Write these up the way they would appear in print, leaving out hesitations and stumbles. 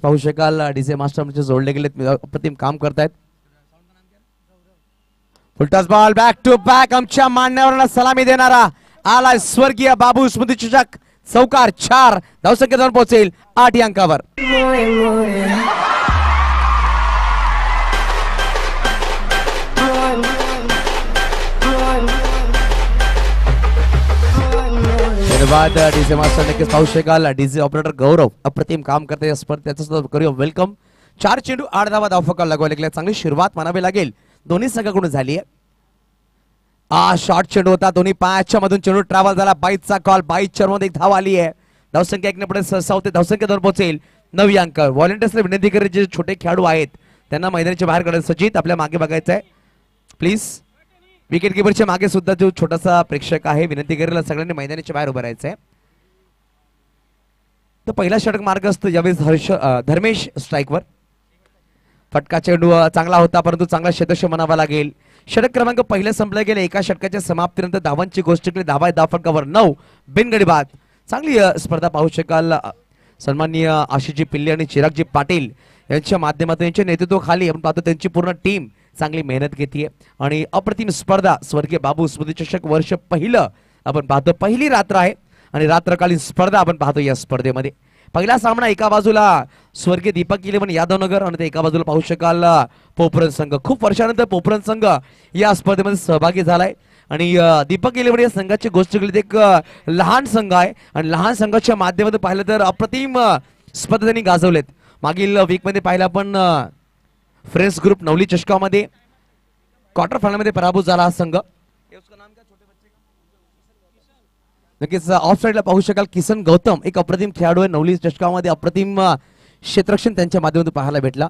पाहू शकाल DJ master म्हणजे जोडले गेले अप्रतिम काम करतायत. Full toss ball back to back आमच्या मान्यवरांना सलामी देणारा आलाय स्वर्गीय बाबू स्मृती चषक चौकार 4 धावसंख्या जाऊन पोहोचेल 8 अंकावर. धन्यवाद डीजे मास्टर. नक्कीच पाहू शकाल डीजे ऑपरेटर गौरव अप्रतिम काम करते स्पर्धेचं सुद्धा करूया वेलकम. 4 चेंडू 8 धावा धावफलक लागू लागल्या. चांगली सुरुवात म्हणावी लागेल दोन्ही संघाकडून झाली आहे. शॉर्ट चेंडू होता दोन्ही पायाच्या मधून चेंडू ट्रॅव्हल झाला. बाईचा कॉल बाईच्या मध्ये एक धाव आली आहे. धावसंख्या 1 ने पुढे सहसावते धावसंख्या 2 पोहोचेल 9 अंक. व्हॉलंटियर्सला विनंती करेल जे छोटे खेळाडू आहेत त्यांना मैदानाच्या बाहेर काढायचं. सजित आपल्या मागे बघायचं आहे प्लीज. विकेट किपरच्या मागे सुद्धा जो छोटासा प्रेक्षक आहे विनंती करेल सगळ्यांनी मैदानाच्या बाहेर उभं राहायचंय. तर पहिला षटक मार्ग असतो यावेळेस धर्मेश स्ट्राईकवर. फटका चेंडू चांगला होता परंतु चांगला क्षेत्रक्षम म्हणावा लागेल. षटक क्रमांक पहिले संपले गेले. एका षटकाच्या समाप्तीनंतर धावांची गोष्ट केली. धावा फटकावर 9 बिनगडी बाद. चांगली स्पर्धा पाहू शकाल. सन्माननीय आशिषजी पिल्ले आणि चिरागजी पाटील यांच्या माध्यमातून यांच्या नेतृत्वाखाली आपण पाहतो त्यांची पूर्ण टीम चांगली मेहनत घेते आणि अप्रतिम स्पर्धा स्वर्गीय बाबू स्मृती चषक वर्ष पहिलं आपण पाहतो. पहिली रात्र आहे आणि रात्रकालीन स्पर्धा आपण पाहतो. या स्पर्धेमध्ये पहिला सामना एका बाजूला स्वर्गीय दीपक इलेव्हन यादवनगर आणि एका बाजूला पाहू शकाल पोपरन संघ. खूप वर्षानंतर पोपरन संघ या स्पर्धेमध्ये सहभागी झालाय आणि दीपक इलेव्हन या संघाची गोष्ट केली एक लहान संघ आहे आणि लहान संघाच्या माध्यमातून पाहिलं तर अप्रतिम स्पर्धा त्यांनी गाजवलेत. मागील वीकमध्ये पाहिलं आपण फ्रेंड्स ग्रुप नवली चषकामध्ये क्वार्टर फायनलमध्ये पराभूत झाला हा संघ. नक्कीच ऑफ साइडला पाहू शकाल किसन गौतम एक अप्रतिम खेळाडू आहे. नवली चषकामध्ये अप्रतिम क्षेत्ररक्षण त्यांच्या माध्यमातून पाहायला भेटला.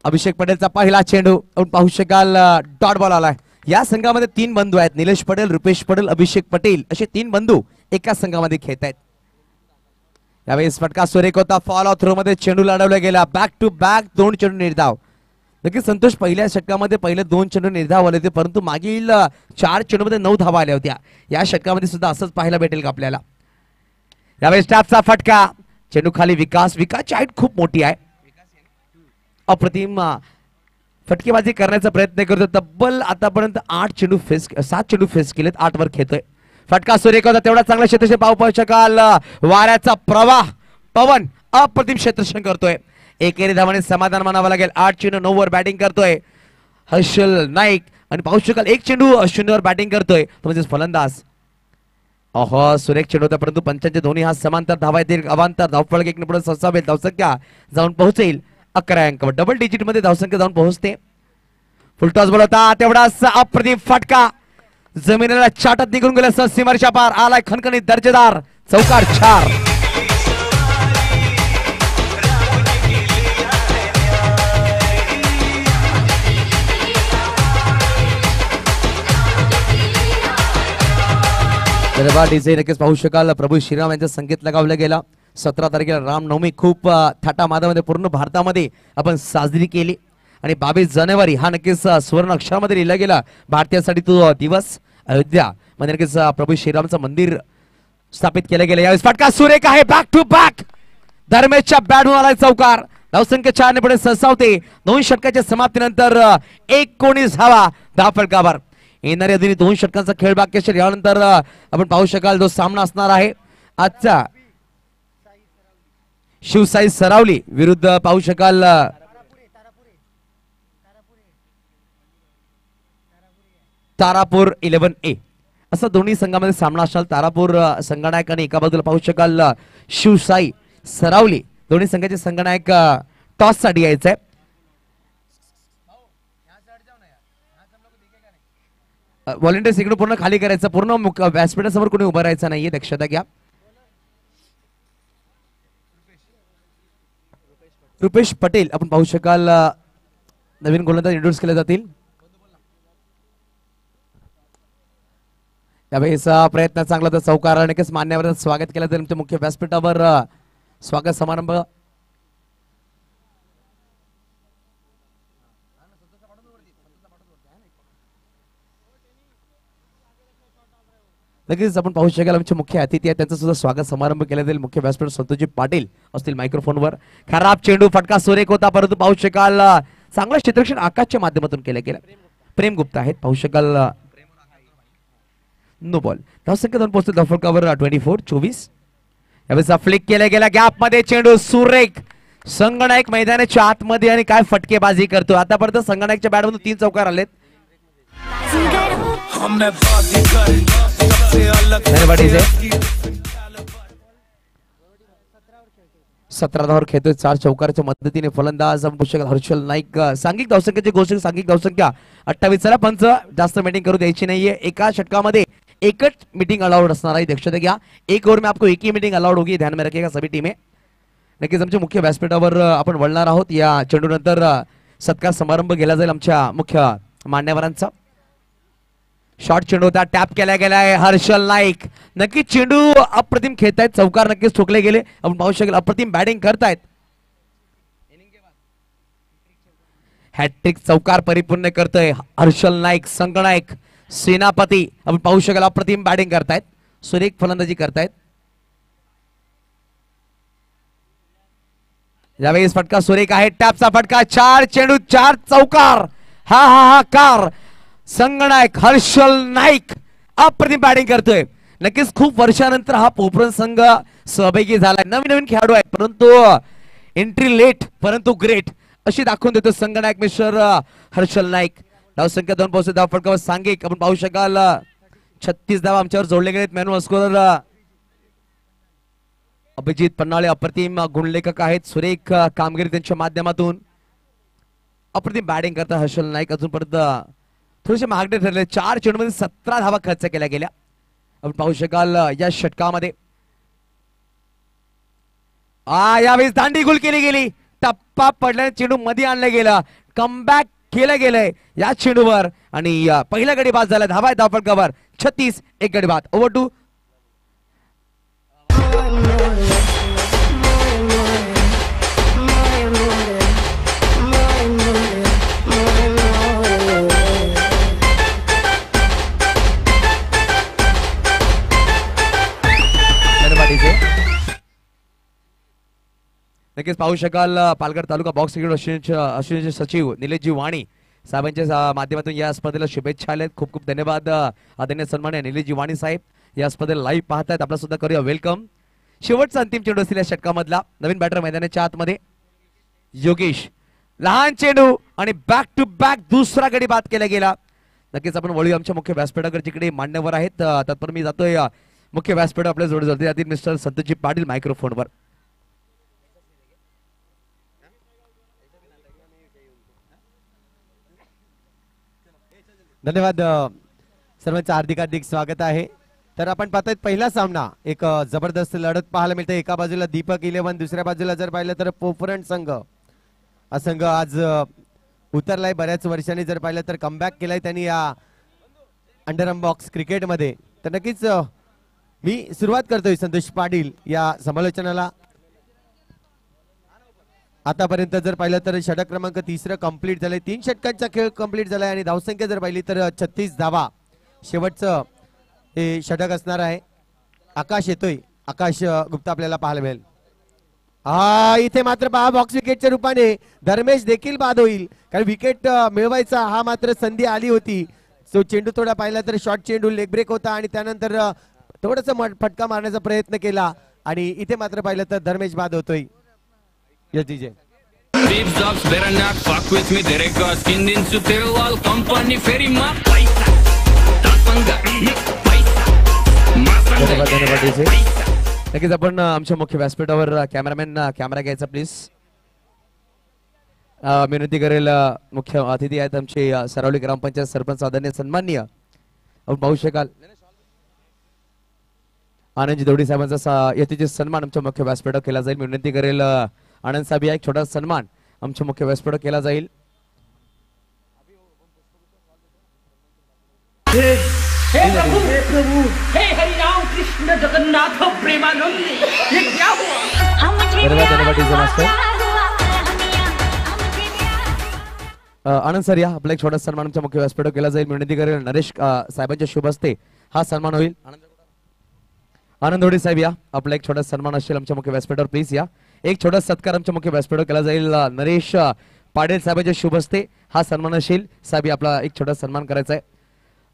अभिषेक पटेलचा पहिला चेंडू आपण पाहू शकाल डॉट बॉल आलाय. या संघामध्ये 3 बंधू आहेत. निलेश पटेल रुपेश पटेल अभिषेक पटेल असे 3 बंधू एका संघामध्ये खेळत आहेत. यावेळेस फटका सुरेख होता. फॉलो थ्रो मध्ये चेंडू लढवला गेला. बॅक टू बॅक 2 चेंडू निर्धाव. नक्कीच संतोष पहिल्या षटकामध्ये पहिले 2 चेंडू निर्धाव आले होते परंतु मागील 4 चेंडूमध्ये 9 धावा आल्या होत्या. या षटकामध्ये सुद्धा असंच पाहायला भेटेल का आपल्याला. यावेळेस टॅपचा फटका चेंडू खाली विकासची हाईट खूप मोठी आहे. अप्रतिम फटकेबाजी करण्याचा प्रयत्न करतो. तब्बल आतापर्यंत 7 चेंडू फेस केलेत. 8 वर खेळतोय. फटका सुरेख होता तेवढा चांगला क्षेत्रक्षण पाहू शकाल. वाऱ्याचा प्रवाह पवन अप्रतिम क्षेत्रक्षण करतोय. एकेरी धावाने समाधान मानावं लागेल. 8 चेंडू 9 वर बॅटिंग करतोय हर्षल नाईक आणि पाहू शकाल 1 चेंडू 0 वर बॅटिंग करतोय तो म्हणजे फलंदाज. सुरेख चेंडू होता परंतु पंचांचे दोन्ही हा समांतर धावा येतील. अवांतर धावफलक 1 ने पुढे सरसावेल. धावसंख्या जाऊन पोहोचेल 11 अंकावर. डबल डिजिट मध्ये धावसंख्या जाऊन पोहोचते. फुलटॉस बॉल होता तेवढाच अप्रतिम फटका जमिनीला चाटत निघून गेला. सीमारेषा पार आलाय खणखणीत दर्जेदार चौकार 4. डीजे नक्कीच पाहू शकाल. प्रभू श्रीराम यांचा संकेत लगावला गेला. 17 तारखेला रामनवमी खूप थाटामाटामध्ये पूर्ण भारतामध्ये आपण साजरी केली आणि 22 जानेवारी हा नक्कीच स्वर्ण अक्षरामध्ये लिहिला गेला भारतीयासाठी तो दिवस. अयोध्या मध्ये नक्कीच प्रभू श्रीरामचं मंदिर स्थापित केलं गेलं. यावेळेस फटका सुरेख आहे. बॅक टू बॅक धर्मेशच्या बॅटहून आलाय चौकार. धावसंख्या 4 ने पुढे सहसावते. 2 षटकाच्या समाप्तीनंतर 19 धावा धावफलकावर. येणाऱ्या दिनी 2 षटकांचा खेळ बाकी असेल. यानंतर आपण पाहू शकाल जो सामना असणार आहे आजचा शिवसाई सरावली विरुद्ध पाहू शकाल तारापूर 11A असं दोन्ही संघामध्ये सामना असणार. तारापूर संघनायक आणि एका बाजूला पाहू शकाल शिवसाई सरावली. दोन्ही संघाचे संघनायक टॉस साठी यायचंय. व्हॉलंटियर्स इकडे पूर्ण खाली करायचं. पूर्ण व्यासपीठासमोर कोणी उभं राहायचं नाहीये दक्षता घ्या. रुपेश पटेल आपण पाहू शकाल नवीन गोलंदाज इंट्रोड्यूस केले जातील. यावेळेस प्रयत्न चांगला तर चौकार नक्कीच मान्यवर स्वागत केलं जाईल. तुमच्या मुख्य व्यासपीठावर स्वागत समारंभ नक्कीच आपण पाहू शकाल आमचे मुख्य अतिथी आहेत त्यांचं सुद्धा स्वागत समारंभ केला जाईल. मुख्य व्यासपीठ संतोषजी पाटील असतील मायक्रोफोनवर. खराब चेंडू फटका सुरेख होता परंतु पाहू शकाल चांगलं क्षेत्ररक्षण आकाशच्या माध्यमातून केलं गेलं. प्रेम गुप्ता आहेत पाहू शकाल नो बॉल. धावसंख्या 2 पोहोचते धावफलकावर 24-24. यावेळेस फ्लिक केला गेला गॅप मध्ये चेंडू सुरेख. संगनायक मैदानाच्या आतमध्ये आणि काय फटकेबाजी करतो. आतापर्यंत संगनायकच्या बॅटमधून 3 चौकार आलेत. धन्यवाद. 17 धावावर खेळतोय 4 चौकाराच्या मदतीने फलंदाज हर्षल नाईक. सांघिक धावसंख्येची गोष्ट सांघिक धावसंख्या 28. चला पंच जास्त मीटिंग करू द्यायची नाहीये. एका षटकामध्ये एकच मीटिंग अलाउड असणार आहे. दक्षता घ्या. 1 ओव्हर में आपको एक ही मीटिंग अलाउड होगी. ध्यान में रखिएगा सभी टीमें. नक्कीच आमच्या मुख्य व्यासपीठावर आपण वळणार आहोत. या चेंडू नंतर सत्कार समारंभ केला जाईल आमच्या मुख्य मान्यवरांचा. शॉर्ट चेंडू होता टॅप केला गेलाय हर्षल नाईक. नक्कीच चेंडू अप्रतिम खेळतायत. चौकार नक्कीच ठोकले गेले. आपण पाहू शकेल अप्रतिम बॅटिंग करतायत. हॅट्रिक चौकार परिपूर्ण करतोय हर्षल नाईक. संगनायक सेनापती आपण पाहू शकाल अप्रतिम बॅटिंग करतायत. सुरेख फलंदाजी करतायत. यावेळेस फटका सुरेख आहे. टॅपचा फटका 4 चेंडू 4 चौकार. हा हा हा कार संगनायक हर्षल नाईक अप्रतिम बॅटिंग करतोय. नक्कीच खूप वर्षानंतर हा पोपरन संघ सहभागी झालाय. नवीन नवीन खेळाडू आहेत परंतु एंट्री लेट परंतु ग्रेट अशी दाखवून देतो संगनायक मिस्टर हर्षल नाईक. धावसंख्या 2 पोहोचते धाव फटकावर सांघिक आपण पाहू शकाल 36 धावा आमच्यावर जोडले गेलेत. मॅन स्कोरर अभिजित पन्नाळे अप्रतिम गुणलेखक आहेत. सुरेख कामगिरी त्यांच्या माध्यमातून अप्रतिम बॅटिंग करतात हर्षल नाईक. अजूनपर्यंत थोडेसे महागडे ठरले. 4 चेंडूमध्ये 17 धावा खर्च केल्या गेल्या. आपण पाहू शकाल या षटकामध्ये यावेळेस दांडी गुल केली गेली. टप्पा पडल्याने चेंडू मध्ये आणलं गेलं. कमबॅक केलं गेलंय या चेंडूवर आणि पहिला गडी बाद झाला. धावा आहे धावफलकावर 36. एक गडी बाद. ओव्हर टू नक्कीच पाहू शकाल पालघर तालुका बॉक्स क्रिकेट असोसिएशनचे सचिव निलेशजी वाणी साहेबांच्या माध्यमातून या स्पर्धेला शुभेच्छा आल्यात. खूप खूप धन्यवाद. आदरणीय सन्माननीय निलेशजी वाणी साहेब या स्पर्धेला लाईव्ह पाहतायत. आपला सुद्धा करूया वेलकम. शेवटचा अंतिम चेंडू असतील या षटकामधला. नवीन बॅटर मैदानाच्या आतमध्ये योगेश. लहान चेंडू आणि बॅक टू बॅक दुसरा गडी बाद केला गेला. नक्कीच आपण वळूया आमच्या मुख्य व्यासपीठावर जिकडे मान्यवर आहेत. तत्पर मी जातोय मुख्य व्यासपीठ आपल्या जोड जोडते यातील मिस्टर संतोषजी पाटील मायक्रोफोनवर. धन्यवाद. सर्वांचं हार्दिक हार्दिक स्वागत आहे. तर आपण पाहतोय पहिला सामना एक जबरदस्त लढत पाहायला मिळते. एका बाजूला दीपक 11 दुसऱ्या बाजूला जर पाहिलं तर पोफरण संघ हा संघ आज उतरलाय. बऱ्याच वर्षांनी जर पाहिलं तर कमबॅक केलाय त्यांनी या अंडरआर्म बॉक्स क्रिकेटमध्ये. तर नक्कीच मी सुरुवात करतोय संतोष पाटील या समालोचनाला. आतापर्यंत जर पाहिलं तर षटक क्रमांक 3 कंप्लीट झाले. 3 षटकांचा खेळ कंप्लीट झालाय आणि धावसंख्या जर पाहिली तर 36 धावा शेवटचं हे षटक असणार आहे. आकाश येतोय. आकाश गुप्ता आपल्याला पाहायला मिळेल. इथे मात्र पहा बॉक्स विकेटच्या रूपाने धर्मेश देखील बाद होईल. कारण विकेट मिळवायचा हा मात्र संधी आली होती. सो चेंडू थोडा पाहिला तर शॉर्ट चेंडू लेग ब्रेक होता आणि त्यानंतर थोडासा फटका मारण्याचा प्रयत्न केला आणि इथे मात्र पाहिलं तर धर्मेश बाद होतोय. Yes, DJ. Beef jobs better not fuck with me. They got skin into their wall company ferry ma paisa. Tapanga paisa. नक्कीच आपण आमच्या मुख्य व्यासपीठावर कॅमेरामॅन कॅमेरा घ्यायचा प्लीज. विनंती करेल. मुख्य अतिथी आहेत आमचे सरावली ग्रामपंचायत सरपंच आदरणीय सन्माननीय आपण पाहू शकाल आनंदजी दौडी साहेबांचा यथेचे सन्मान आमच्या मुख्य व्यासपीठावर केला जाईल. मी विनंती करेल आनंद साहेब या एक छोटा सन्मान आमच्या मुख्य व्यासपीठावर केला जाईल. हे प्रभु हे हरि राम कृष्ण जगन्नाथ प्रेमानंद ये क्या हुआ? आनंद सर या आपला एक छोटा सन्मान आमच्या मुख्य व्यासपीठावर केला जाईल. विनंती करेल नरेश साहेबांच्या शुभ हस्ते हा सन्मान होईल. आनंदोडे साहेब या, आपला एक छोटा सन्मान असेल आमच्या मुख्य व्यासपीठावर, प्लीज या. एक छोटा सत्कार आमच्या मुख्य व्यासपीठावर केला जाईल. नरेश पाटील साहेबांच्या शुभ हस्ते हा सन्मान असेल. साहेब आपला एक छोटा सन्मान करायचा आहे.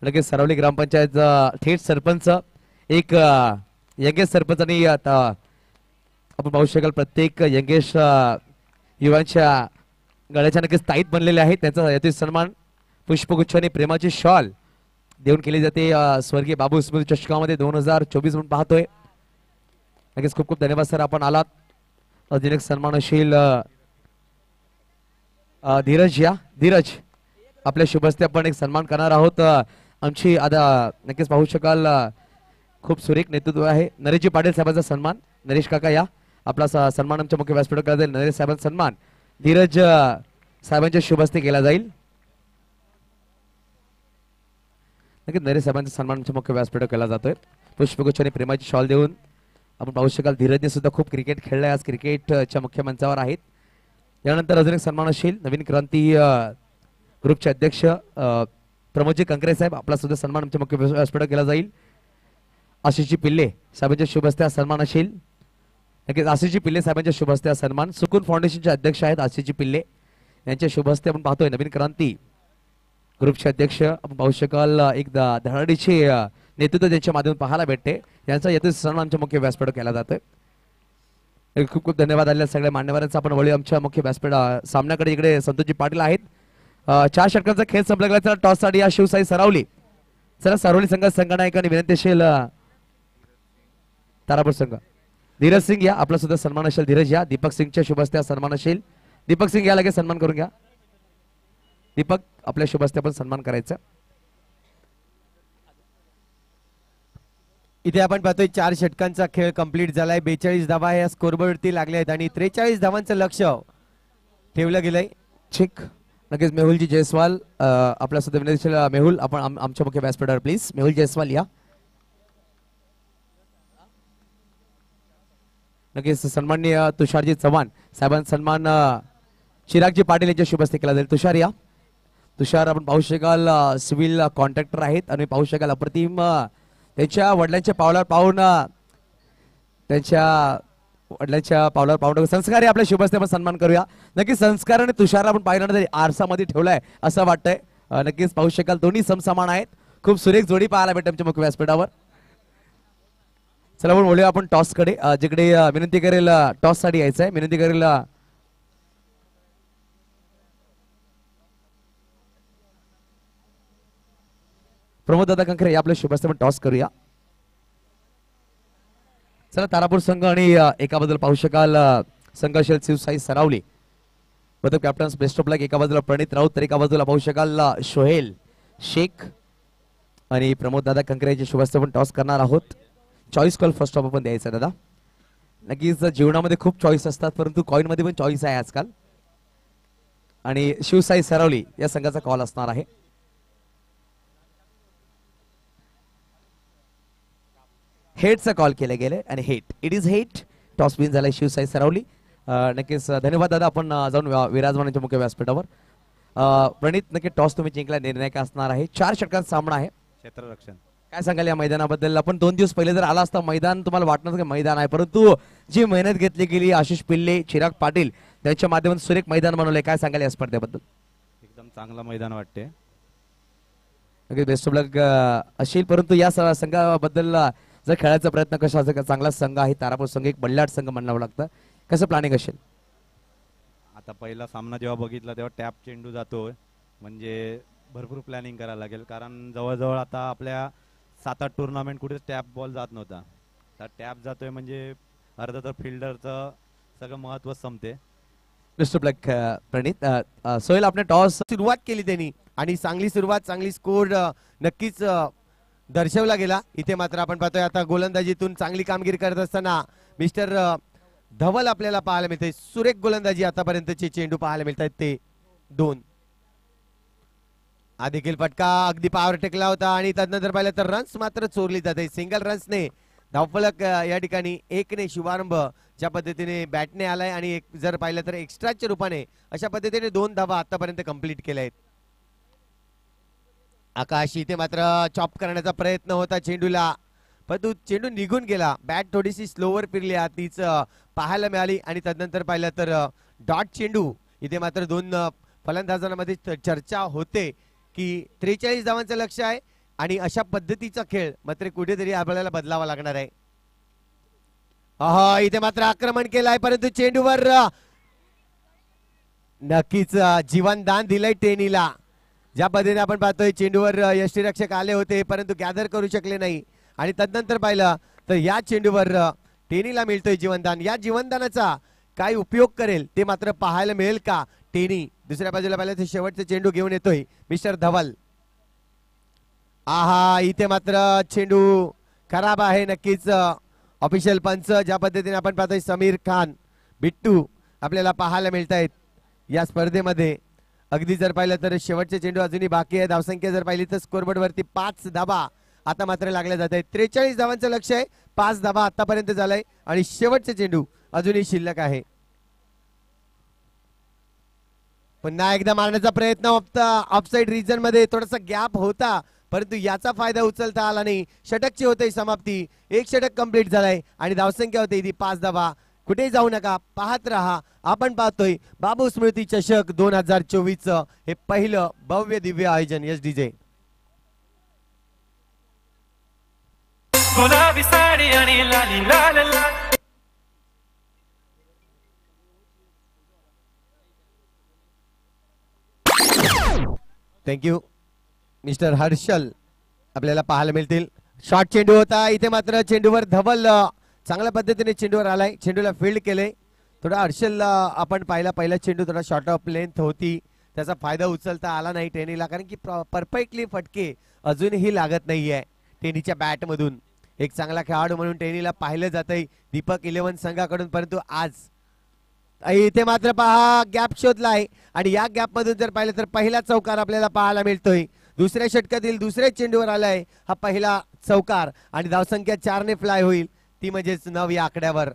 लगेच सरावली ग्रामपंचायत थेट सरपंच, एक यंगेश सरपंच आणि आता आपण पाहू शकाल प्रत्येक यंगेश युवांच्या गळ्याच्या नक्कीच ताईत बनलेले आहेत. त्यांचा यातील सन्मान पुष्पगुच्छ आणि प्रेमाची शॉल देऊन केली जाते. स्वर्गीय बाबू स्मृती चषकामध्ये 2024 म्हणून पाहतोय. नक्कीच खूप खूप धन्यवाद सर, आपण आलात. अजून एक सन्मानशील धीरज या, धीरज आपल्या शुभ हस्ते आपण एक सन्मान करणार आहोत. आमची आता नक्कीच पाहू शकाल खूप सुरेख नेतृत्व आहे. नरेशजी पाटील साहेबांचा सन्मान, नरेश काका या, आपला सन्मान आमच्या मुख्य व्यासपीठावर केला जाईल. नरेश साहेबांचा सन्मान धीरज साहेबांच्या शुभ हस्ते केला जाईल. नक्कीच नरेश साहेबांचा सन्मान आमच्या मुख्य व्यासपीठावर केला जातोय. पुष्पगुच्छ आणि प्रेमाची शॉल देऊन आपण पाहू शकाल धीरजने सुद्धा खूप क्रिकेट खेळलाय, आज क्रिकेटच्या मुख्य मंचावर आहेत. यानंतर अजून एक सन्मान असेल नवीन क्रांती ग्रुपचे अध्यक्ष प्रमोदजी कंकरे साहेब, आपला सुद्धा सन्मान आमच्या मुख्य व्यासपीठावर केला जाईल. आशिषजी पिल्ले साहेबांच्या शुभ हस्ते हा सन्मान असेल. नक्कीच आशिषजी पिल्ले साहेबांच्या शुभ हस्ते हा सन्मान. सुकून फाउंडेशनचे अध्यक्ष आहेत आशिषजी पिल्ले, यांच्या शुभ हस्ते आपण पाहतोय. नवीन क्रांती ग्रुपचे अध्यक्ष आपण पाहू शकाल एक धडाडीचे नेतृत्व त्यांच्या माध्यमातून पाहायला भेटते. यांचा यातील सन्मान आमच्या मुख्य व्यासपीठावर केला जातोय. खूप खूप धन्यवाद आलेल्या सगळ्या मान्यवरांचा. आपण वळू आमच्या मुख्य व्यासपीठ सामन्याकडे. इकडे संतोषजी पाटील आहेत. 4 षटकांचा खेळ संपला गेला. चला टॉस साठी या शिवसाई सरावली. चला सरावली संघ संघनायकांनी विनंती असेल तारापूर संघ धीरज सिंग या, आपला सुद्धा सन्मान असेल. धीरज या, दीपक सिंगच्या शुभ हस्ते सन्मान असेल. दीपक सिंग या, लगेच सन्मान करून घ्या. दीपक आपल्या शुभ हस्ते आपण सन्मान करायचा. इथे आपण पाहतोय 4 षटकांचा खेळ कंप्लीट झालाय. 42 धावा या स्कोरबोर्डवरती लागले आहेत आणि 43 धावांचं लक्ष ठेवलं गेलंय. ठीक, नक्कीच मेहुलजी जयस्वाल आपल्या सुद्धा विनंती असेल. मेहुल आपण आमच्या मुख्य व्यासपीठावर प्लीज. मेहुल जयस्वाल या. नक्कीच सन्माननीय तुषारजी चव्हाण साहेबांचा सन्मान चिरागजी पाटील यांच्या शुभ हस्ते केला जाईल. तुषार या. तुषार आपण पाहू शकाल सिव्हिल कॉन्ट्रॅक्टर आहेत आणि पाहू शकाल अप्रतिम त्यांच्या वडिलांच्या पावलावर पाहून संस्कार आपल्या शुभ हस्ते आपण सन्मान करूया. नक्कीच संस्कार आणि तुषार आपण पाहिल्यानंतर आरसामध्ये ठेवलाय असं वाटतंय. नक्कीच पाहू शकाल दोन्ही समसमान आहेत. खूप सुरेख जोडी पाहायला भेटते आमच्या मुख्य व्यासपीठावर. चला आपण बोलूया आपण टॉस कडे. जिकडे विनंती करेल टॉस साठी यायचंय. विनंती करेल प्रमोद दादा कंकरे आपल्या शुभ हस्ते आपण टॉस करूया. चला तारापूर संघ आणि एका बाजूला पाहू शकाल संघ असेल शिवसाई सरावली. बदक कॅप्टन्स बेस्ट ऑफ लक. एका बाजूला प्रणित राऊत तर एका बाजूला पाहू शकाल सोहेल शेख आणि प्रमोद दादा कंकरेचे शुभ हस्ते आपण टॉस करणार आहोत. चॉईस कॉल फर्स्ट ऑफ आपण द्यायचा दादा. नक्कीच जीवनामध्ये खूप चॉईस असतात, परंतु कॉइन मध्ये पण चॉईस आहे आजकाल. आणि शिवसाई सरावली या संघाचा कॉल असणार आहे. हेटचा कॉल केला गेलाय आणि hate, it is hate. Toss win झालाय शिवसाई सरावली. नक्कीच धन्यवाद दादा. आपण जाऊन विराजमानाच्या मुख्य व्यासपीठावर. प्रणित, नक्की टॉस तुम्ही जिंकला, निर्णय काय असणार आहे? 4 षटकांचा सामना आहे. क्षेत्ररक्षण काय सांगाल या मैदानाबद्दल? आपण 2 दिवस पहिले जर आला असता मैदान तुम्हाला वाटणार की मैदान आहे, परंतु जी मेहनत घेतली गेली आशिष पिल्ले चिराग पाटील त्यांच्या माध्यमातून सुरेख मैदान बनवलंय. काय सांगाल या स्पर्धेबद्दल? एकदम चांगलं मैदान वाटते. बेस्ट ऑफ लक असेल, परंतु या संघाबद्दल जर खेळायचा प्रयत्न कसा असेल, चांगला संघ आहे तारापूर संघ, एक बल्लाट संघ म्हणावं लागतं. कसं प्लॅनिंग असेल? आता पहिला सामना जेव्हा बघितला तेव्हा टॅप चेंडू जातोय, म्हणजे भरपूर प्लॅनिंग करायला लागेल. कारण जवळजवळ आता आपल्या 7-8 टुर्नामेंट कुठे टॅप बॉल जात नव्हता, तर टॅप जातोय म्हणजे अर्ध तर फिल्डरचं सगळं महत्व संपते. बेस्ट ऑफ लक प्रणित. सोहेल आपने टॉस सुरुवात केली त्यांनी आणि चांगली सुरुवात, चांगली स्कोर नक्कीच दर्शवला गेला. इथे मात्र आपण पाहतोय आता गोलंदाजीतून चांगली कामगिरी करत असताना मिस्टर धवल आपल्याला पाहायला मिळते. सुरेख गोलंदाजी आतापर्यंतचे चेंडू पाहायला मिळतात ते 2. हा देखील फटका अगदी पावर टेकला होता आणि त्यानंतर पाहिलं तर रन्स मात्र चोरली जाते. सिंगल रन्सने धावफलक या ठिकाणी 1ने शुभारंभ ज्या पद्धतीने बॅटने आलाय आणि जर पाहिलं तर एक्स्ट्राच्या रूपाने अशा पद्धतीने 2 धावा आतापर्यंत कंप्लीट केल्या आहेत. आकाश इथे मात्र चॉप करण्याचा प्रयत्न होता चेंडूला, परंतु चेंडू निघून गेला. बॅट थोडीशी स्लोवर फिरली तीच पाहायला मिळाली आणि तदनंतर पाहिलं तर डॉट चेंडू. इथे मात्र दोन फलंदाजांमध्ये चर्चा होते की 43 धावांचं लक्ष्य आहे आणि अशा पद्धतीचा खेळ मात्र कुठेतरी आपल्याला बदलावा लागणार आहे. इथे मात्र आक्रमण केलं आहे परंतु चेंडूवर नक्कीच जीवनदान दिलंय टेनीला. ज्या पद्धतीने आपण पाहतोय चेंडूवर यष्टीरक्षक आले होते परंतु गॅदर करू शकले नाही आणि तदनंतर पाहिलं तर या चेंडूवर टेनीला मिळतोय जीवनदान. या जीवनदानाचा काय उपयोग करेल ते मात्र पाहायला मिळेल का टेनी. दुसऱ्या बाजूला पाहिलं तर शेवटचा चेंडू घेऊन येतोय मिस्टर धवल. इथे मात्र चेंडू खराब आहे. नक्कीच ऑफिशियल पंच ज्या पद्धतीने आपण पाहतोय समीर खान बिट्टू आपल्याला पाहायला मिळत आहेत या स्पर्धेमध्ये. अगदी जर पाहिलं तर शेवटचे चेंडू अजूनही बाकी आहे. धावसंख्या जर पाहिली तर स्कोरबोर्ड वरती 5 धावा आता मात्र लागल्या जात आहेत. 43 धावांचं लक्ष आहे. 5 धावा आतापर्यंत झालाय आणि शेवटचे चेंडू अजूनही शिल्लक आहे. पुन्हा एकदा मारण्याचा प्रयत्न ऑफसाइड रिजन मध्ये थोडासा गॅप होता परंतु याचा फायदा उचलता आला नाही. षटकची होते समाप्ती. एक षटक कंप्लीट झालाय आणि धावसंख्या होते ती 5 धावा. कुठे जाऊ नका, पाहत रहा. आपण पाहतोय बाबू स्मृती चषक 2024 हे पहिलं भव्य दिव्य आयोजन SDJ. गुलाबी साडी आणि लाली लाल लाल. थँक्यू मिस्टर हर्षल आपल्याला पाहायला मिळतील. शॉर्ट चेंडू होता. इथे मात्र चेंडूवर धवल चांगल्या पद्धतीने चेंडूवर आलाय. चेंडूला फील्ड केले. थोडा हर्षल आपण पाहिला पहिला चेंडू थोडा शॉर्ट ऑफ लेंथ होती त्याचा फायदा उचलता आला नाही टेनीला कारण की परफेक्टली फटके अजूनही लागत नाहीये टेनीच्या बॅट मधून. एक चांगला खेळाडू म्हणून टेनीला पाहिलं जातंय दीपक 11 संघाकडून परंतु आज इथे मात्र पहा गॅप शोधलाय आणि या गॅप मधून जर पाहिलं तर पहिला चौकार आपल्याला पाहायला मिळतोय. दुसऱ्या षटकातील दुसऱ्या चेंडूवर आलाय हा पहिला चौकार आणि धावसंख्या 4 ने फ्लाय होईल ती म्हणजेच 9 या आकड्यावर.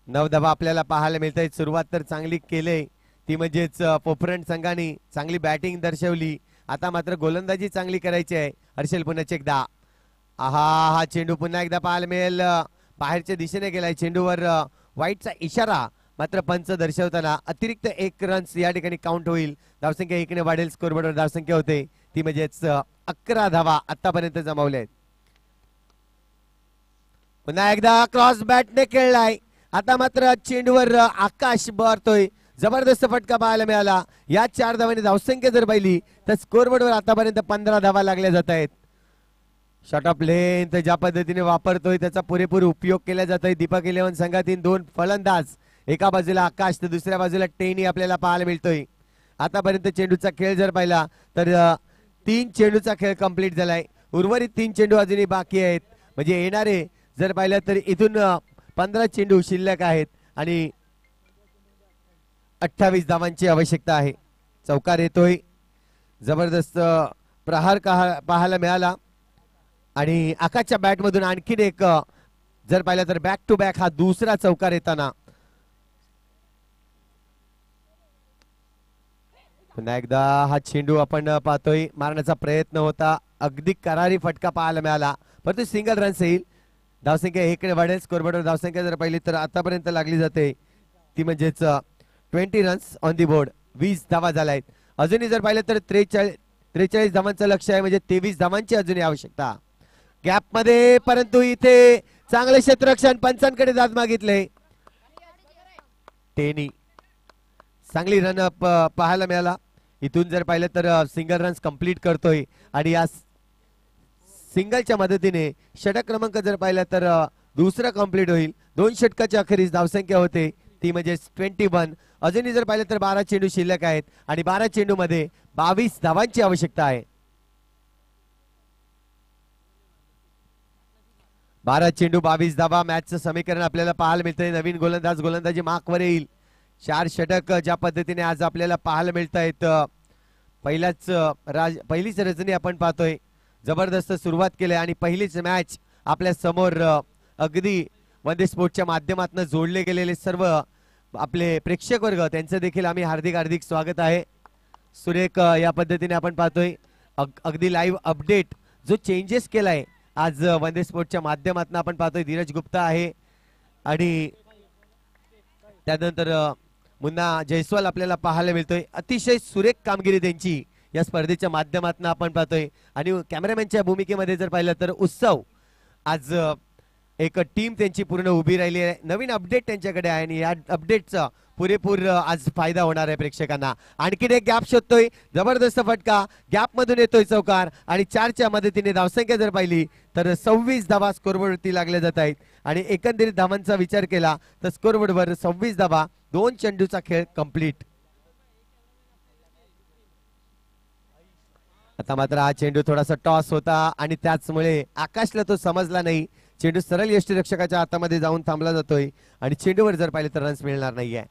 9 धावा आपल्याला पाहायला मिळतंय. सुरुवात तर चांगली केली ती म्हणजेच पोफरंट संघाने चांगली बॅटिंग दर्शवली. आता मात्र गोलंदाजी चांगली करायची आहे. हर्षल पुन्हा एकदा हा चेंडू पुन्हा एकदा पाहायला मिळेल. बाहेरच्या दिशेने गेलाय. चेंडूवर वाईटचा इशारा मात्र पंच दर्शवताना अतिरिक्त 1 रन्स या ठिकाणी काउंट होईल. धावसंख्या 1 ने वाढेल. स्कोरबोर्डवर धावसंख्या होते ती म्हणजेच 11 धावा आतापर्यंत जमावल्या आहेत. पुन्हा एकदा क्रॉस बॅटने खेळलाय. आता मात्र चेंडूवर आकाश बरतोय. जबरदस्त फटका पाहायला मिळाला. या 4 धावांनी धावसंख्या जर पाहिली तर स्कोरबोर्डवर आतापर्यंत 15 धावा लागल्या जात आहेत. शॉर्ट ऑफ लेंथ ज्या पद्धतीने वापरतोय त्याचा पुरेपूर उपयोग केला जातोय. दीपक 11 संघातील 2 फलंदाज एका बाजूला आकाश तर दुसऱ्या बाजूला टेनी आपल्याला पाहायला मिळतोय. आतापर्यंत चेंडूचा खेळ जर पाहिला तर 3 चेंडूचा खेळ कंप्लीट झालाय. उर्वरित 3 चेंडू अजूनही बाकी आहेत. म्हणजे येणारे जर पाहिलं तर इथून 15 चेंडू शिल्लक आहेत आणि 28 धावांची आवश्यकता आहे. चौकार येतोय. जबरदस्त प्रहार पाहायला मिळाला आणि आकाशच्या बॅट मधून आणखीन एक जर पाहिलं तर बॅक टू बॅक हा दुसरा चौकार येताना. पुन्हा एकदा हा चेंडू आपण पाहतोय मारण्याचा प्रयत्न होता. अगदी करारी फटका पाहायला मिळाला परंतु सिंगल रन्स येईल. धावसंख्या 1 ने वाढेल. स्कोरबोर्डवर धावसंख्या जर पाहिली तर आतापर्यंत लागली जाते ती म्हणजेच 20 रन्स ऑन दी बोर्ड. 20 धावा झाल्या आहेत. अजूनही जर पाहिलं तर 43 धावांचं लक्ष आहे म्हणजे 23 धावांची अजूनही आवश्यकता गॅप मध्ये. परंतु इथे चांगले क्षेत्ररक्षण पंचांकडे दाद मागितले. टेनी चांगली रन पाहायला मिळाला. इथून जर पाहिलं तर सिंगल रन्स कंप्लीट करतोय आणि या सिंगलच्या मदतीने षटक क्रमांक जर पाहिलं तर दुसरा कंप्लीट होईल. 2 षटकाच्या अखेरीस धावसंख्या होते ती म्हणजे 21. अजूनही जर पाहिलं तर 12 चेंडू शिल्लक आहेत आणि 12 चेंडू मध्ये 22 धावांची आवश्यकता आहे. 12 चेंडू 22 धावा. मॅचचं समीकरण आपल्याला पाहायला मिळतंय. नवीन गोलंदाज गोलंदाजी मार्कवर येईल. 4 षटक ज्या पद्धतीने आज आपल्याला पाहायला मिळत आहेत. पहिलीच रजनी आपण पाहतोय. जबरदस्त सुरुवात केली आणि पहिलीच मॅच आपल्या समोर अगदी वंदे स्पोर्टच्या माध्यमातून जोडले गेलेले सर्व आपले प्रेक्षक वर्ग त्यांचं देखील आम्ही हार्दिक स्वागत आहे. सुरेख या पद्धतीने आपण पाहतोय. अगदी लाईव्ह अपडेट जो चेंजेस केलाय आज वनडे स्पोर्टच्या माध्यमातून आपण पाहतोय धीरज गुप्ता आहे आणि त्यानंतर मुन्ना जयस्वाल आपल्याला पाहायला मिळतोय. अतिशय सुरेख कामगिरी त्यांची या स्पर्धेच्या माध्यमातून आपण पाहतोय. आणि कॅमेरामॅनच्या भूमिकेमध्ये जर पाहिलं तर उत्सव आज एक टीम त्यांची पूर्ण उभी राहिली आहे. नवीन अपडेट त्यांच्याकडे आहे आणि या अपडेटचा पुरेपूर आज फायदा होणार आहे प्रेक्षकांना. आणखीन एक गॅप शोधतोय, जबरदस्त फटका गॅप मधून येतोय चौकार आणि 4च्या मदतीने धावसंख्या जर पाहिली तर 26 धावा स्कोरबोर्डवरती लागल्या जात आहेत. आणि एकंदरीत धावांचा विचार केला तर स्कोरबोर्डवर 26 धावा, 2 चेंडूचा खेळ कंप्लीट. आता मात्र हा चेंडू थोडासा टॉस होता आणि त्याचमुळे आकाशला तो समजला नाही. चेंडू सरळ यष्टीरक्षकाच्या हातामध्ये जाऊन थांबला जातोय आणि चेंडूवर जर पाहिलं तर रन्स मिळणार नाहीये.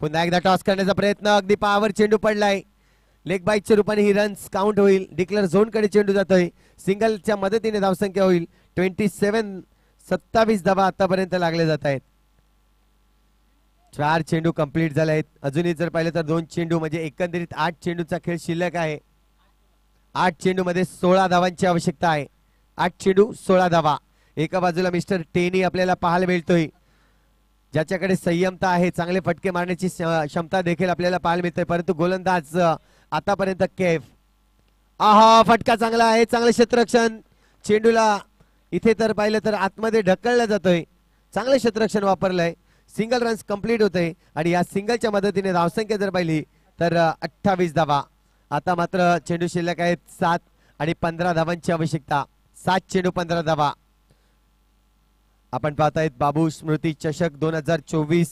पुन्हा एकदा टॉस करण्याचा प्रयत्न, अगदी पायावर चेंडू पडलाय. लेग बाईकच्या रूपाने ही रन्स काउंट होईल. डिक्लेअर झोन कडे चेंडू जातोय. सिंगलच्या मदतीने धावसंख्या होईल 27 धावा आतापर्यंत लागले जात आहेत. 4 चेंडू कंप्लीट झाले आहेत. अजूनही जर पाहिलं तर 2 चेंडू म्हणजे एकंदरीत 8 चेंडूचा खेळ शिल्लक आहे. 8 चेंडू मध्ये 16 धावांची आवश्यकता आहे. 8 चेंडू 16 धावा. एका बाजूला मिस्टर टेनी आपल्याला पाहायला मिळतोय, ज्याच्याकडे संयमता आहे, चांगले फटके मारण्याची क्षमता देखील आपल्याला पाहायला मिळते. परंतु गोलंदाज आतापर्यंत कैफ. आहा, फटका चांगला आहे, चांगलं क्षेत्ररक्षण. चेंडूला इथे तर पाहिलं तर आतमध्ये ढकलला जातोय. चांगलं क्षेत्ररक्षण वापरलंय. सिंगल रन्स कंप्लीट होते आणि या सिंगलच्या मदतीने धावसंख्या जर पाहिली तर 28 धावा. आता मात्र चेंडू शिल्लक आहेत 7 आणि 15 धावांची आवश्यकता. 7 चेंडू 15 धावा. आपण पाहतायत बाबू स्मृती चषक 2024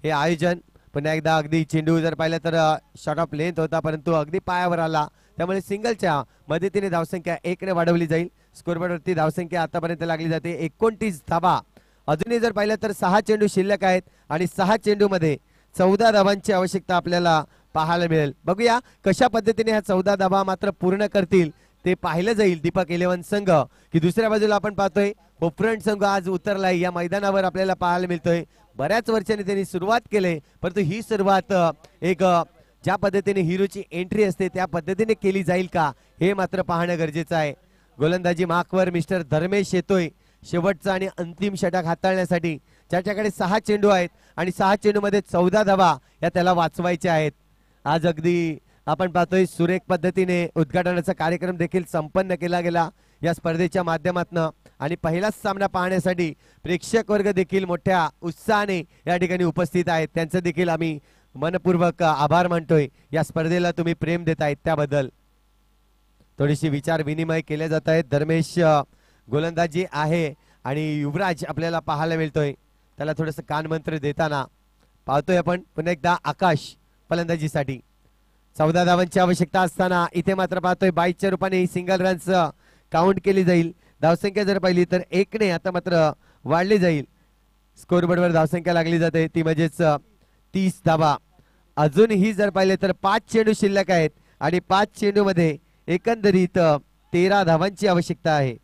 हे आयोजन. पुन्हा एकदा अगदी चेंडू जर पाहिलं तर शॉर्ट ऑफ लेंथ होता परंतु अगदी पायावर आला, त्यामुळे सिंगलच्या मदतीने धावसंख्या 1 ने वाढवली जाईल. स्कोरबोर्डवरती धावसंख्या आतापर्यंत लागली जाते 29 धावा. अजूनही जर पाहिलं तर 6 चेंडू शिल्लक आहेत आणि 6 चेंडू मध्ये 14 धावांची आवश्यकता आपल्याला पाहायला मिळेल. बघूया कशा पद्धतीने ह्या 14 धावा मात्र पूर्ण करतील ते पाहिलं जाईल. दीपक 11 संघ की दुसऱ्या बाजूला आपण पाहतोय पोफ्रंट संघ आज उतरलाय या मैदानावर आपल्याला पाहायला मिळतोय. बऱ्याच वर्षांनी त्यांनी सुरुवात केली परंतु ही सुरुवात एक ज्या पद्धतीने हिरोची एंट्री असते त्या पद्धतीने केली जाईल का हे मात्र पाहणं गरजेचं आहे. गोलंदाजी मार्कवर मिस्टर धर्मेश येतोय शेवटचा आणि अंतिम षटक हाताळण्यासाठी. ज्याच्याकडे 6 चेंडू आहेत आणि 6 चेंडू मध्ये 14 धावा या त्याला वाचवायच्या आहेत. आज अगदी आपण पाहतोय सुरेख पद्धतीने उद्घाटनाचा कार्यक्रम देखील संपन्न केला गेला या स्पर्धेच्या माध्यमातून. आणि पहिलाच सामना पाहण्यासाठी प्रेक्षक वर्ग देखील मोठ्या उत्साहाने या ठिकाणी उपस्थित आहेत. त्यांचं देखील आम्ही मनपूर्वक आभार मानतोय. या स्पर्धेला तुम्ही प्रेम देतायत त्याबद्दल. थोडीशी विचार विनिमय केले जात आहेत. धर्मेश गोलंदाजी आहे आणि युवराज आपल्याला पाहायला मिळतोय, त्याला थोडस कानमंत्र देताना पाहतोय आपण. पुन्हा एकदा आकाश फलंदाजीसाठी. 14 धावांची आवश्यकता असताना इथे मात्र पाहतोय 22च्या रूपाने ही सिंगल रन्स काउंट केली जाईल. धावसंख्या जर पाहिली तर 1 ने आता मात्र वाढली जाईल. स्कोरबोर्डवर धावसंख्या लागली जाते ती म्हणजेच 30 धावा. अजूनही जर पाहिले तर 5 चेंडू शिल्लक आहेत आणि 5 चेंडू मध्ये एकंदरीत 13 धावांची आवश्यकता आहे.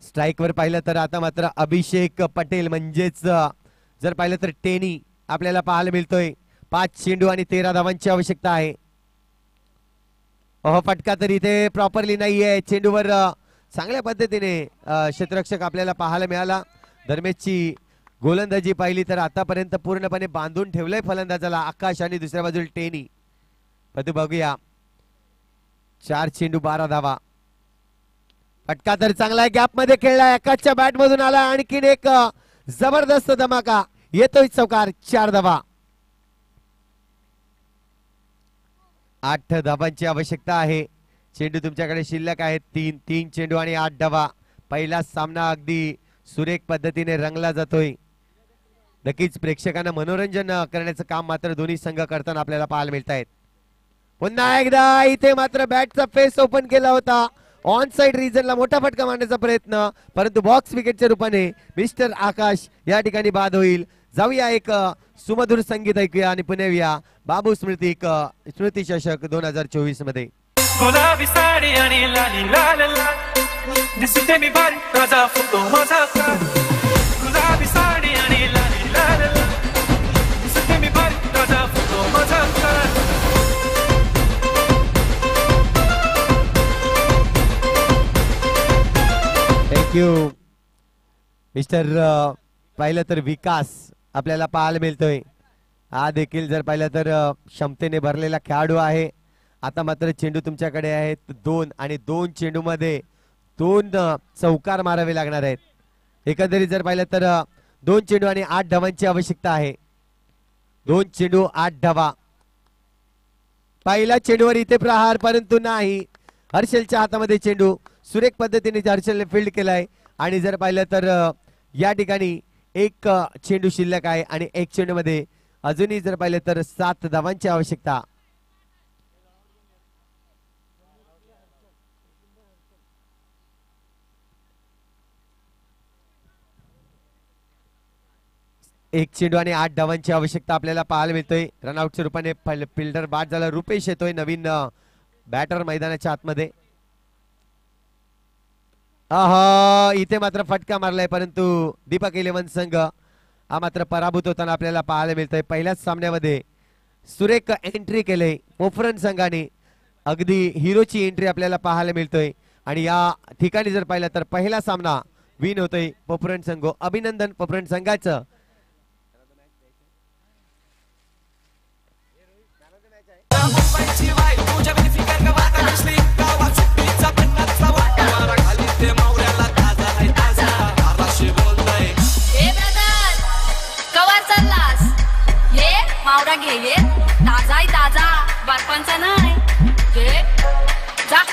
स्ट्राईकवर पाहिलं तर आता मात्र अभिषेक पटेल म्हणजेच जर पाहिलं तर टेनी आपल्याला पाहायला मिळतोय. 5 चेंडू आणि 13 धावांची आवश्यकता आहे. फटका तर इथे प्रॉपरली नाहीये. चेंडूवर चांगल्या पद्धतीने क्षेत्ररक्षक आपल्याला पाहायला मिळाला. धर्मेशची गोलंदाजी पाहिली तर आतापर्यंत पूर्णपणे बांधून ठेवलंय फलंदाजाला आकाश आणि दुसऱ्या बाजूला टेनी. पण बघूया 4 चेंडू 12 धावा. फटका तर चांगला गॅप मध्ये खेळलाय. आकाशच्या बॅट मधून आला आणखीन एक जबरदस्त धमाका येतोय चौकार. 4 धावा. 8 धावांची आवश्यकता आहे. चेंडू तुमच्याकडे शिल्लक आहेत 3 चेंडू आणि 8 धावा. पहिला सामना अगदी सुरेख पद्धतीने रंगला जातोय. नक्कीच प्रेक्षकांना मनोरंजन करण्याचं काम मात्र दोन्ही संघ करताना आपल्याला पाहायला मिळत आहेत. पुन्हा एकदा इथे मात्र बॅटचा फेस ओपन केला होता. ऑन साइड रिजनला मोठा फटका मारण्याचा प्रयत्न परंतु बॉक्स विकेटच्या रूपाने मिस्टर आकाश या ठिकाणी बाद होईल. जाऊया एक सुमधुर संगीत ऐकूया आणि पुन्हा येऊया बाबू स्मृती चषक 2024 मध्ये. गुलाबी साडी आणि लाली लाल दिसते मी भारी माझा फोटो माझा. गुलाबी साडी आणि लाली लाल दिसते मी भारी माझा फोटो माझा. थँक्यू मिस्टर पाहिलं तर विकास आपल्याला पाहायला मिळतोय. हा देखील जर पाहिलं तर क्षमतेने भरलेला खेळाडू आहे. आता मात्र चेंडू तुमच्याकडे आहेत 2 आणि 2 चेंडू मध्ये 2 चौकार मारावे लागणार आहेत. एकंदरीत जर पाहिलं तर 2 चेंडू आणि 8 धावांची आवश्यकता आहे. 2 चेंडू 8 धावा. पहिला चेंडूवर इथे प्रहार परंतु नाही. हर्षलच्या हातामध्ये चेंडू सुरेख पद्धतीने हर्षलने फील्ड केलाय आणि जर पाहिलं तर या ठिकाणी एक चेंडू शिल्लक आहे आणि एक चेंडू मध्ये अजूनही जर पाहिलं तर 7 धावांची आवश्यकता. एक चेंडू आणि 8 धावांची आवश्यकता आपल्याला पाहायला मिळतोय. रनआउटच्या रूपाने फिल्डर बाद झाला. रुपेश येतोय नवीन बॅटर मैदानाच्या आतमध्ये. इथे मात्र फटका मारलाय परंतु दीपक 11 संघ हा मात्र पराभूत होताना आपल्याला पाहायला मिळतोय. पहिल्याच सामन्यामध्ये सुरेख एंट्री केले पोफरण संघाने. अगदी हिरोची एंट्री आपल्याला पाहायला मिळतोय आणि या ठिकाणी जर पाहिलं तर पहिला सामना विन होतोय पोफरण संघ. अभिनंदन पोफरण संघाचं. मावरा घे ये ताजा आहे ताजा बर्फांचा नाही घे जा.